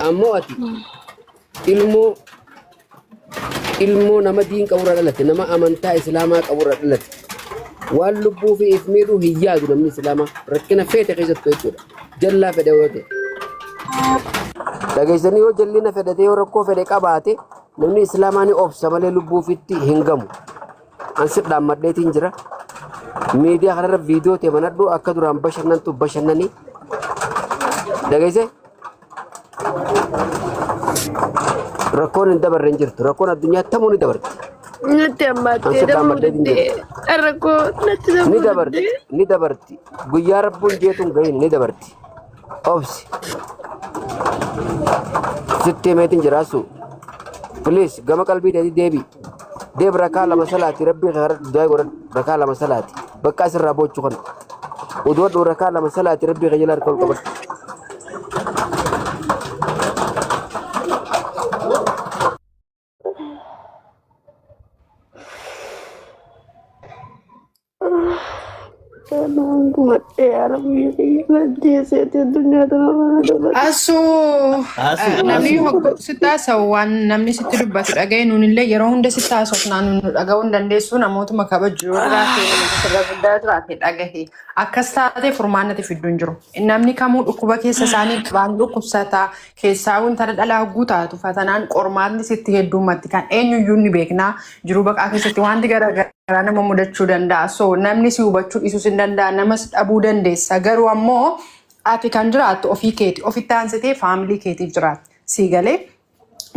أمواتي ilmoo nama diin qaburra dhalate nama amantaa islaamaa qaburra dhalate waan lubbuu fi ifmiidhu hin yaadu namni islaamaa rakkina feete keessattuu jechuudha jallaa fedhe yoo ta'e dhageessanii yoo jallina fedhate yoo rakkoo fedhe qabaate namni islaamaa ni obsa malee lubbuu fitti hin gamu ansi dhaammadheetiin jira miidiyaa kanarra viidiyoo ta'e manadhu akka duraan bashannantu bashannanii dhageesse rakkoon hin dabarre hin jirtu rakkoon addunyaa tamuu ni dabarti natti ammattee dabarti rakkoo natti ni dabarti guyyaa rabbuun jeetuun gahin ni dabarti obsi sitti himeetiin jiraasu please gama qalbii ta'e deebi rakaa lama salaati rabbii du'aa godhan rakaa lama salaati bakka asirraa boochuu kan uduu rakaa lama salaati rabbii qajeelaa harka ol qabatu namni sittaasawu waan namni sitti dubbatu dhaga'e nuunillee yeroo hunda sittaasofnaa nu dhaga'uu hin dandeessu namootuma kabajuu irraa dhagahe akkas taatee furmaannati fidduu hin jiru namni kamuu dhukkuba keessa isaanii waan dhukkubsataa keessaa wanta dhalaa hogguu taatu fatanaan qormaatni sitti heddummatti kan eenyuyyuu ni beeknaa jiru baqaa keessatti wanti garaagaraa nama mudachuu danda'a so namni si hubachuu dhiisuus hin danda'a namas dhabuu dandeessa garuu ammoo ati kan jiraattu ofii keeti ofitti aansitee faamilii keetiif jiraatti sii galee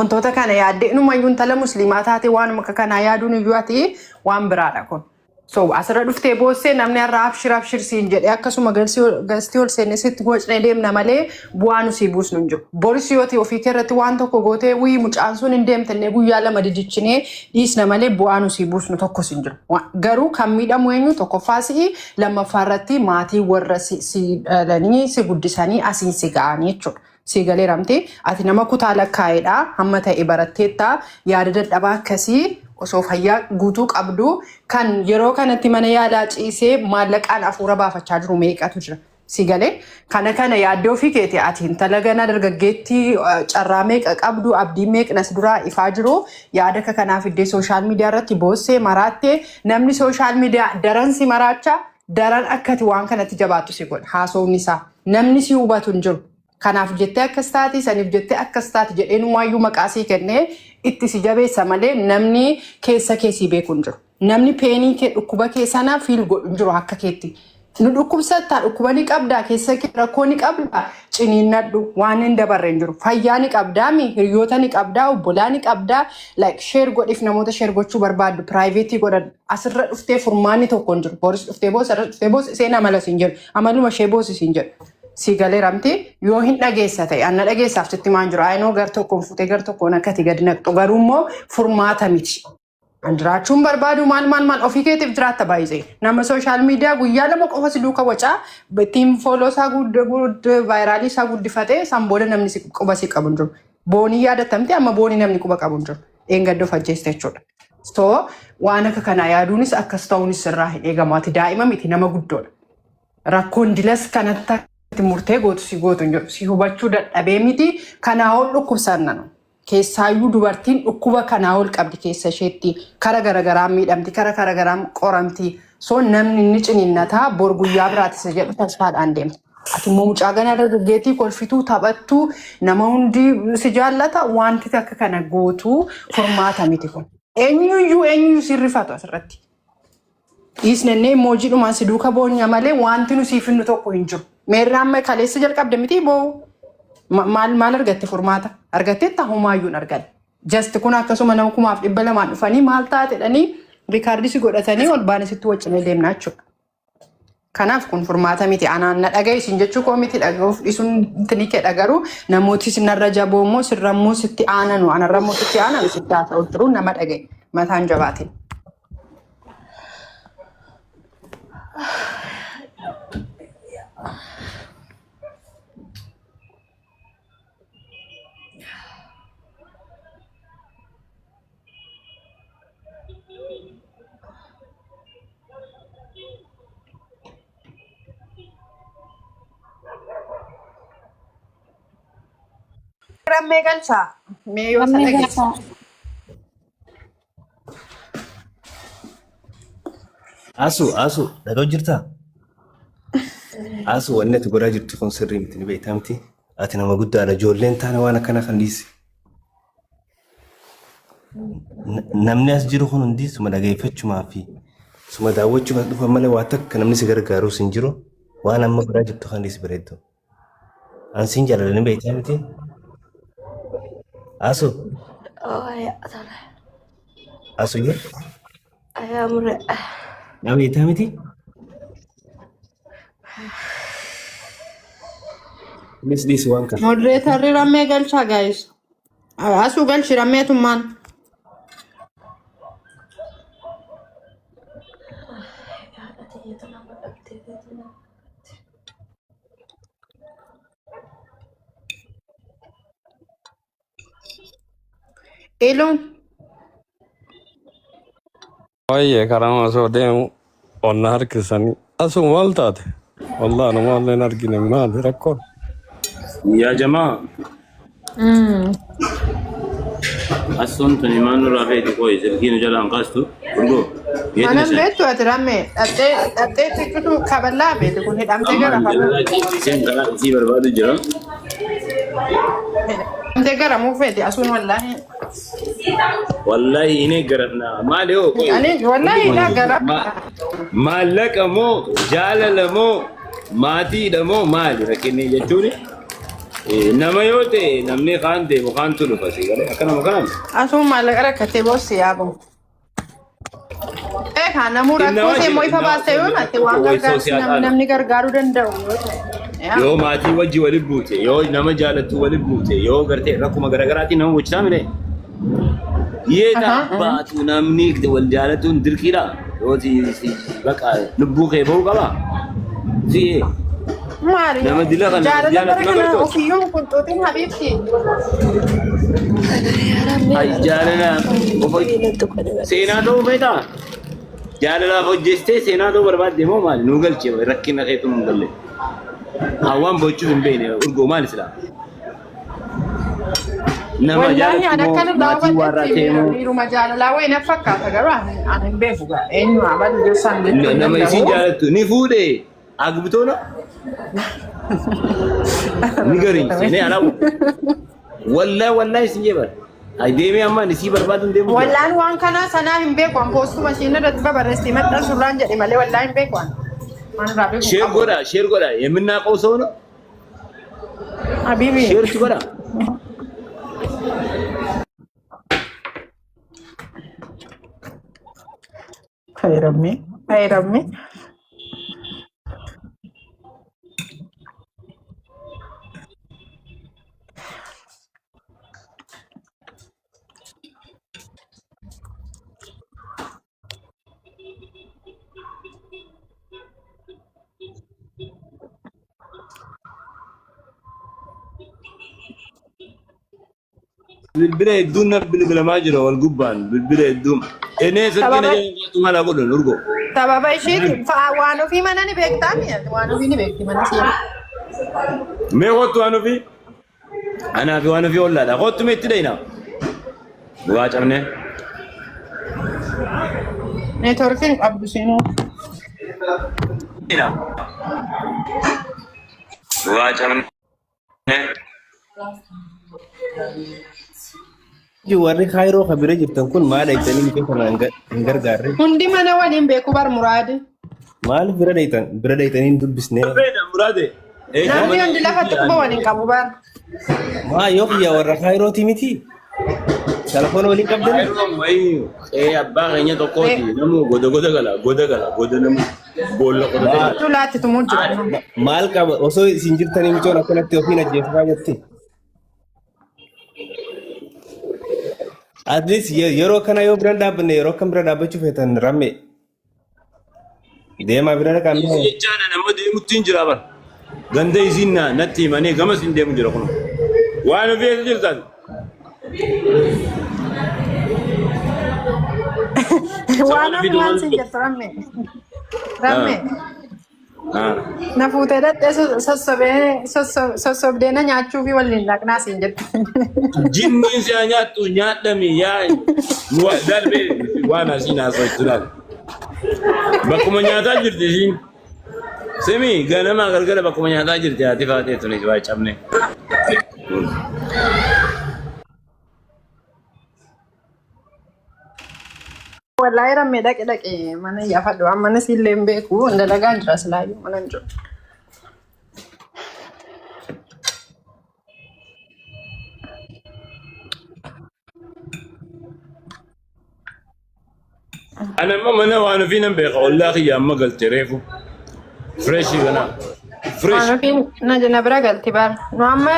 wantoota kana yaaddee inumayyuu intala musliimaa taate waanuma akka kanaa yaaduun iyyuu ati waan biraadha kun so asirra dhuftee boossee namni irraa abshir siin jedhee akkasuma gastii ol seenne sitti gocnee deemna malee bu'aa nu sii buusnu hin jiru boris yooti ofii keerratti waan tokko gootee wii mucaan sun hin deemtannee guyyaa lama didichinee dhiisna malee bu'aa nu sii buusnu tokkos hin jiru garuu kan miidhamu eenyu tokkoffaa si'i lammaffaarratti maatii warra si dhalanii si guddisanii asiin si ga'anii jechuudha. Si galeeramte ati nama kutaa lakkaa'eedha hamma ta'e baratteetta yaada dadhabaa akkasii osoo fayyaa guutuu qabdu kan yeroo kanatti mana yaalaa ciisee maallaqaan afuura baafachaa jiru meeqatu jira si galee kana yaaddoo ofii keeti ati intala ganaa dargaggeetti carraa meeqa qabdu abdii meeqnas duraa ifaa jiru yaada kanaaf iddee sooshaal miidiyaa irratti boossee maraattee namni sooshaal miidiyaa daran si maraacha daran akkati waan kanatti jabaattu si godha haasawni isaa namni si hubatu hin jiru. Kanaaf jettee akkas taati saniif jettee akkas taati jedheen waayyuu maqaasii kennee itti si jabeessa malee namni keessa keessii beeku hin jiru. Namni peenii kee dhukkuba keessanaa fiil godhu hin jiru akka keetti. Nu dhukkubsattaa dhukkuba ni qabdaa keessa kee rakkoo ni qabdaa ciniinnadhu waan hin dabarre hin jiru. Fayyaa ni qabdaami hiriyoota ni qabdaa obbolaa ni qabdaa like sheer godhiif namoota sheer gochuu barbaaddu piraayiveetii godhan asirra dhuftee furmaanni tokko hin jiru. Booris dhuftee boos seen amala siin jedhu amaluma shee boosi siin jedhu. Si galeeramte yoo hin dhageessa ta'e anna dhageessaaf sitti maan jiru ayinoo gar tokkoon futee gar tokkoon akkati gadi naqxu garuu immoo furmaata miti. Jiraachuun barbaadu maal ofii keetiif jiraatta baay'isee nama sooshaal miidiyaa guyyaa lama qofa si duuka wacaa ittiin fooloo isaa vaayiraalii isaa guddifatee san booda namni quba si qabu hin jiru. Boonii yaadatamte amma boonii namni quba qabu hin jiru. Dheengaddoo fajjeeste jechuudha. So waan akka kanaa yaaduunis akkas ta'uunis irraa hin eegamu ati daa'ima miti nama guddoodha. Rakkoon dilas kanatti murtee gootu si gootu hin jiru. Si hubachuu dadhabee miti kanaa ol dhukkubsanna. Keessaayyuu dubartiin dhukkuba kanaa ol qabdi keessa isheetti kara garagaraa miidhamti kara garagaraa qoramti. So namni inni ciniinnataa bor guyyaa biraatisa jedhu tasfaadhaan deemta. Ati immoo mucaa ganaa dargaggeettii kolfituu taphattuu nama hundi si jaallata wanti akka kana gootu furmaata miti kun. Eenyuyyuu si rifatu asirratti. Dhiisnennee imoojiidhumaan si duuka boonya malee wanti nu siif hinnu tokko hin jiru. Meerri amma kaleessa jalqabde miti boo maal argatte furmaata argatteetta homaayyuun argan. Jasti kun akkasuma nama 200,000 dhufanii maal taatedhanii riikaardii si godhatanii ol baanisitti waccinee deemnaa jechuudha. Kanaaf kun furmaata miti anaan na dhagaye isin jechuu koo miti dhaga'uuf dhiisuun tinikee dhagaru namooti sinarra jaboo immoo sirrammoo sitti aananu anarrammoo sitti aananu sitti haasa'u jiru nama dhagaye mataan jabaatiin. rammee galchaa. Mee yoo isa dhageessa. Asu, dhagoo jirtaa? Asu wanni ati godhaa jirtu kun sirrii miti ni beektamti. Ati nama guddaadha. Ijoolleen taane waan akkana kan dhiisi. Namni as jiru kun hundi suma dhageeffachumaa fi suma daawwachuuf dhufan malee waa takka namni si gargaaruus hin jiru. Waan amma godhaa jirtu kan dhiisi bareeddu. Ansiin jaalala ni beektamti. Asu. Asu yoo? Ayamure. Na beektamti? This one kan. Moderator rammee galchaa guys. Asu galchi rammee tummaan. Elo. Oye, karama so demu onna harkisani. Asu maltate. Wallah no malle nargine mal rakko. يا جماعة أصلاً تنيمان رافيد كويس الحين جالان قاستو بقول أنا بيتو أترمي أتيت تكتو كابلا بيت يكون هيد أم تجرا سين كلا سي برباد جرا أم تجرا مو فيدي أصلا والله إني جرنا ما له كويس أنا والله لا جرا ما لك مو جال لمو ماتي دمو مال لكن يجوني nama yoo ta'e namni kaan deemu kaantu dhufa si galee akkana makanan asuma maallaqa rakkatee boossi yaabu kan namuu rakkoo see moo ifa baastee yoo natti waan gargaarsu namni gargaaruu danda'u yoo maatii wajji waliin buute yoo nama jaalattu waliin buute yoo gartee rakkuma garaagaraatiin nama wajjisaa mire yeeta baatu namni wal jaalatuun dirqiidha yoo baqa lubbuu kee bahuu qaba si'ee nama dila kan jaalatu nama ofiyyoo kuntuutiin habiibti ay jaalala seenaa ta'uu feeta jaalalaaf hojjestee seenaa ta'uu barbaadde moo maali nu galchee rakkina keetu nu galle hawaan bochuuf hin beekne urgoo maali silaa nama jaalatu maatii warraa teemu dhiiruma jaalalaa wayi na fakkaata garuu ani hin beeku eenyu abadii jessaan nama isin jaalatu ni fuudhe agbitoona نقرين سنة أنا والله سنجبر هاي ديمي أما نسي بربادن ديمو والله وان كنا سنا هم بيكوان بوستو ماشينة رتبة برستيمت دا سوران جدي مالي والله هم بيكوان شير قرا يمنا قوسونا حبيبي شير قرا خير أمي بالبلا يدون بالبلا ما جرى والقبان بالبلا يدون إني سكينة جاي ما لا أقول نرجو تبى بيشيك فوانو في مناني بيكتامي وانو فيني بيكتي مني سيا ما قلت وانو في أنا في وانو في ولا لا قلت ميت دينا بواج أمنه نتوركين أبو سينو دينا بواج أمنه Warri kaayiroo kabira jirtan kun maal eegtanii miti kana hin gargaarre? Hundi mana waliin beeku bar muraade. Maal bira deeytanii hin dubbisnee? muraade Namni hundi lafatti quba waliin qabu bar. Maa yoo kiyyaa warra kaayirooti miti? Telefoon waliin qabdanii? abbaa keenya tokkooti namu goda gala namu boolla qodatee Tulaatti tumuu jira. Maal qaba osoo isin jirtanii mitoon akkanatti ofiin ajjeesaa jirti? At least yeroo kana yoo bira dhaabbanne yeroo akkam bira dhaabbachuu feetan ramme deemaa bira dhaqannee jechaana nama deemutti hin jira bar ganda isiin natti himanii gamas hin deemu jira kun waan ofeessa jirtan Waan sin jirtu ramme. Na fuutee dadhee sossobdeena nyaachuu fi waliin dhaqnaa siin jette. Jinniin si haa nyaattu nyaadhami yaa darbee waan asiin haasawaa jiran. Bakkuma nyaataa jirti isiin. Simi ganama galgala bakkuma nyaataa jirti haati faatee tunis waa cabne. Wallahi rammee dhaqe mana yaafadhu amma siillee hin beeku dalagaa jira silaayyuu mana hin jiru. Ana mana waan fi nan beeka wallahi amma galte reefu. Fresh gana. Fresh. Waan fi na bira galti bar. No amma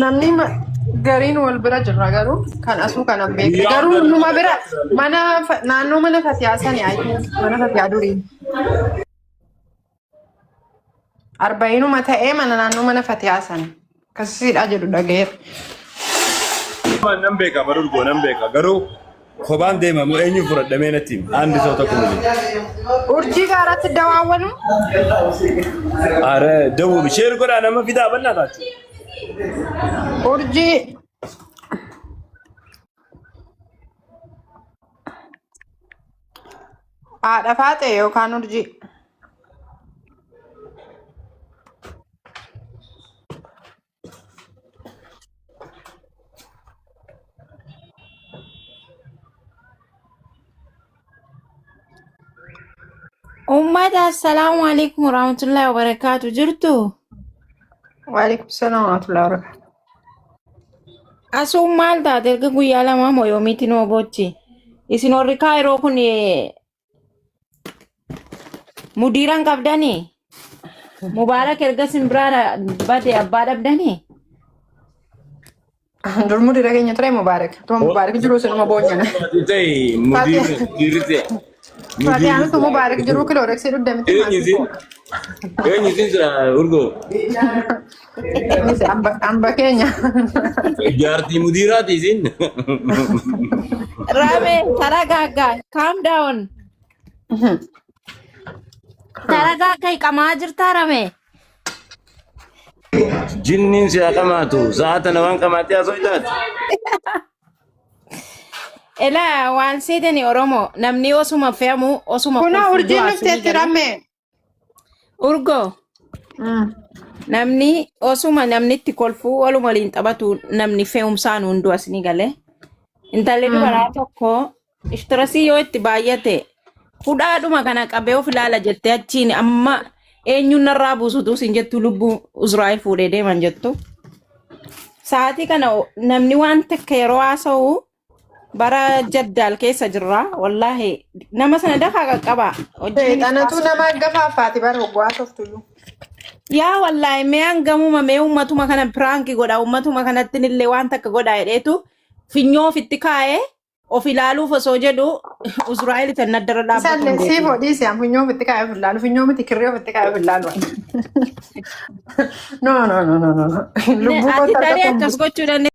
namni gariin wal bira jirra garuu kan asuu kana beeku. Garuu numa bira mana naannoo mana Fatiyaasan yaa'i mana Fatiyaa durii. Arba'inuma ta'ee mana naannoo mana Fatiyaasan akkasiidha jedhu dhageera. Nan beeka barurgoo nan beeka garuu kophaan deemamu eenyu fudhadhamee natti andi soo tokko miti. Urjii gaaratti dawaawwalu. Are dawulu sheer godhaa nama fidaa bannaa taatu. Urjii haadha faate yookaan urjii. Ummata assalamu alaikum warahmatullahi wabarakatuh jirtu. Waalaikum salaam warahmatullahi wabarakatuh. Asuu maal taate erga guyyaa lama moo yoomiitti noo bochi. Isin warri kaayiroo kun mudiiraan qabdanii. Mubaarak erga simbiraadha bade abbaa dhabdanii. Dur mudiira keenya ture Mubaarak. Tuma Mubaarak jiru sinuma boonyana. Ta'e mudiirri. Fatiyaan tu Mubaarak jiru kilooreksii dhuddamti. Eenyu isin jira urgo. Amba keenya. Jaartii mudiiraati isin. Rabe taragaagaa calm down. Taragaagaa qamaa jirtaa Rame. Jinniin si haa qamaatu sa'aata namaan qamaatee haasoo itaati. Ela waan seetani Oromoo namni osuma fe'amu osuma Kuna urjiin dhufteetti Rame. Urgo. Namni osuma namnitti kolfuu waluma waliin taphatu namni fe'umsaan hunduu asni galee. Intalli dubaraa tokko ishtirasii yoo itti baay'ate hudhaadhuma kana qabee of ilaala jettee achiin amma eenyuun narraa buusutu sin jettu lubbuu Uzraa'el fuudhee deeman jettu. Sa'aatii kana namni waan takka yeroo haasa'u bara jaddaal keessa jirra wallahi nama sana dafaa qaqqaba. Xanatu nama gafaafaati bara hoggaa toftuyyuu. Yaa wallahi mee hangamuma mee ummatuma kana piraanki godha ummatuma kanatti illee waan takka godha jedheetu finyoo ofitti kaa'ee of ilaaluuf osoo jedhu Uzraa'el tan naddara dhaabbatu. Sallee si fodhiisi am finyoo ofitti kaa'ee of ilaalu finyoo miti kirrii ofitti kaa'ee of ilaalu. No. Lubbuu Ati tarii akkas gochuu dandeenya.